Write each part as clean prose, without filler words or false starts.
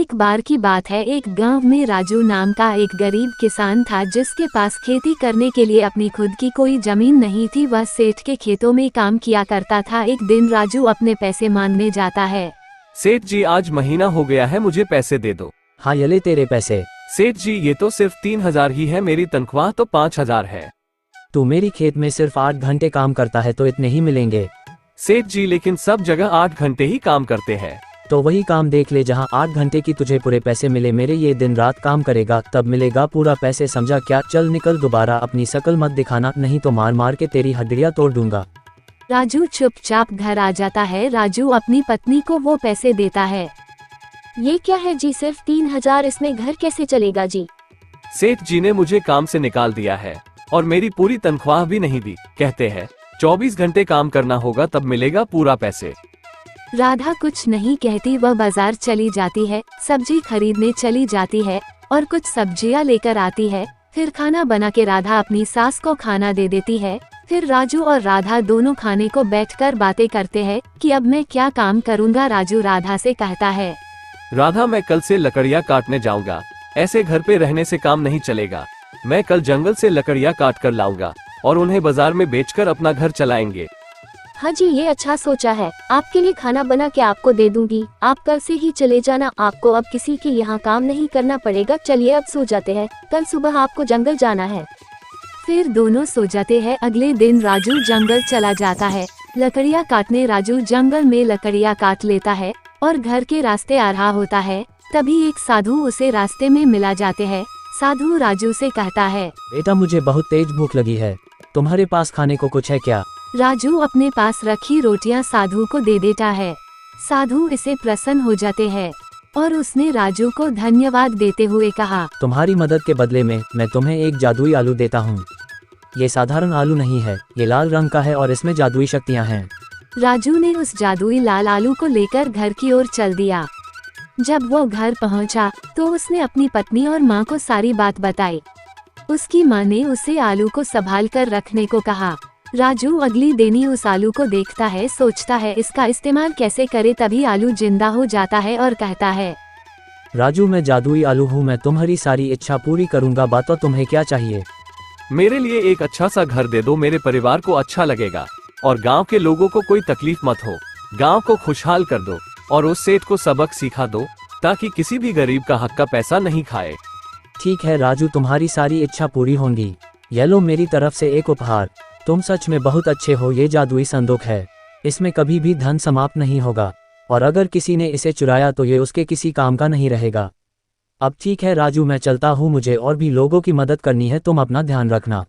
एक बार की बात है, एक गांव में राजू नाम का एक गरीब किसान था जिसके पास खेती करने के लिए अपनी खुद की कोई जमीन नहीं थी। वह सेठ के खेतों में काम किया करता था। एक दिन राजू अपने पैसे मांगने जाता है। सेठ जी, आज महीना हो गया है, मुझे पैसे दे दो। हाँ, ये ले तेरे पैसे। सेठ जी, ये तो सिर्फ 3000 ही है, मेरी तनख्वाह तो 5000 है। तू मेरी खेत में सिर्फ 8 घंटे काम करता है तो इतने ही मिलेंगे। सेठ जी, लेकिन सब जगह 8 घंटे ही काम करते हैं। तो वही काम देख ले जहाँ 8 घंटे की तुझे पूरे पैसे मिले। मेरे ये दिन रात काम करेगा तब मिलेगा पूरा पैसे, समझा क्या? चल निकल, दोबारा अपनी शकल मत दिखाना, नहीं तो मार मार के तेरी हड्डियां तोड़ दूंगा। राजू चुपचाप घर आ जाता है। राजू अपनी पत्नी को वो पैसे देता है। ये क्या है जी, सिर्फ 3000, इसमें घर कैसे चलेगा जी? सेठ जी ने मुझे काम से निकाल दिया है और मेरी पूरी तनख्वाह भी नहीं दी। कहते हैं 24 घंटे काम करना होगा तब मिलेगा पूरा पैसे। राधा कुछ नहीं कहती, वह बाजार चली जाती है, सब्जी खरीदने चली जाती है और कुछ सब्जियां लेकर आती है। फिर खाना बना के राधा अपनी सास को खाना दे देती है। फिर राजू और राधा दोनों खाने को बैठकर बातें करते हैं कि अब मैं क्या काम करूँगा। राजू राधा से कहता है, राधा, मैं कल से लकड़ियाँ काटने जाऊंगा, ऐसे घर पे रहने से काम नहीं चलेगा। मैं कल जंगल से लकड़ियाँ काट कर लाऊंगा और उन्हें बाजार में बेचकर अपना घर चलाएंगे। हाँ जी, ये अच्छा सोचा है। आपके लिए खाना बना के आपको दे दूंगी, आप कल से ही चले जाना, आपको अब किसी के यहाँ काम नहीं करना पड़ेगा। चलिए अब सो जाते हैं, कल सुबह आपको जंगल जाना है। फिर दोनों सो जाते हैं। अगले दिन राजू जंगल चला जाता है लकड़ियाँ काटने। राजू जंगल में लकड़ियाँ काट लेता है और घर के रास्ते आ रहा होता है। तभी एक साधु उसे रास्ते में मिला जाते हैं। साधु राजू से कहता है, बेटा, मुझे बहुत तेज भूख लगी है, तुम्हारे पास खाने को कुछ है क्या? राजू अपने पास रखी रोटियां साधु को दे देता है। साधु इसे प्रसन्न हो जाते हैं और उसने राजू को धन्यवाद देते हुए कहा, तुम्हारी मदद के बदले में मैं तुम्हें एक जादुई आलू देता हूँ। ये साधारण आलू नहीं है, ये लाल रंग का है और इसमें जादुई शक्तियाँ हैं। राजू ने उस जादुई लाल आलू को लेकर घर की ओर चल दिया। जब वो घर पहुंचा तो उसने अपनी पत्नी और माँ को सारी बात बताई। उसकी माँ ने उसे आलू को संभाल कर रखने को कहा। राजू अगली दिन ही उस आलू को देखता है, सोचता है इसका इस्तेमाल कैसे करे। तभी आलू जिंदा हो जाता है और कहता है, राजू, मैं जादुई आलू हूँ, मैं तुम्हारी सारी इच्छा पूरी करूँगा। बताओ तुम्हें क्या चाहिए? मेरे लिए एक अच्छा सा घर दे दो, मेरे परिवार को अच्छा लगेगा और गांव के लोगों को कोई तकलीफ मत हो। गांव को खुशहाल कर दो और उस सेठ को सबक सिखा दो ताकि किसी भी गरीब का हक का पैसा नहीं खाए। ठीक है राजू, तुम्हारी सारी इच्छा पूरी होंगी। ये लो मेरी तरफ से एक उपहार। तुम सच में बहुत अच्छे हो। ये जादुई संदूक है, इसमें कभी भी धन समाप्त नहीं होगा और अगर किसी ने इसे चुराया तो ये उसके किसी काम का नहीं रहेगा। अब ठीक है राजू, मैं चलता हूँ, मुझे और भी लोगों की मदद करनी है, तुम अपना ध्यान रखना।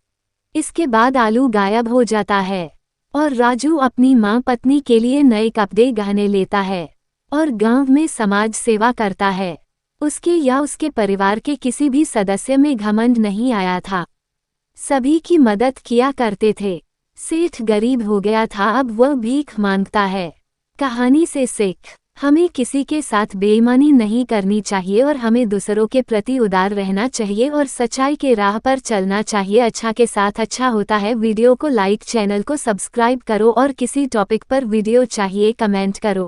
इसके बाद आलू गायब हो जाता है और राजू अपनी माँ पत्नी के लिए नए कपड़े गहने लेता है और गांव में समाज सेवा करता है। उसके या उसके परिवार के किसी भी सदस्य में घमंड नहीं आया था, सभी की मदद किया करते थे। सेठ गरीब हो गया था, अब वह भीख मांगता है। कहानी से सीख, हमें किसी के साथ बेईमानी नहीं करनी चाहिए और हमें दूसरों के प्रति उदार रहना चाहिए और सच्चाई के राह पर चलना चाहिए। अच्छा के साथ अच्छा होता है। वीडियो को लाइक, चैनल को सब्सक्राइब करो और किसी टॉपिक पर वीडियो चाहिए कमेंट करो।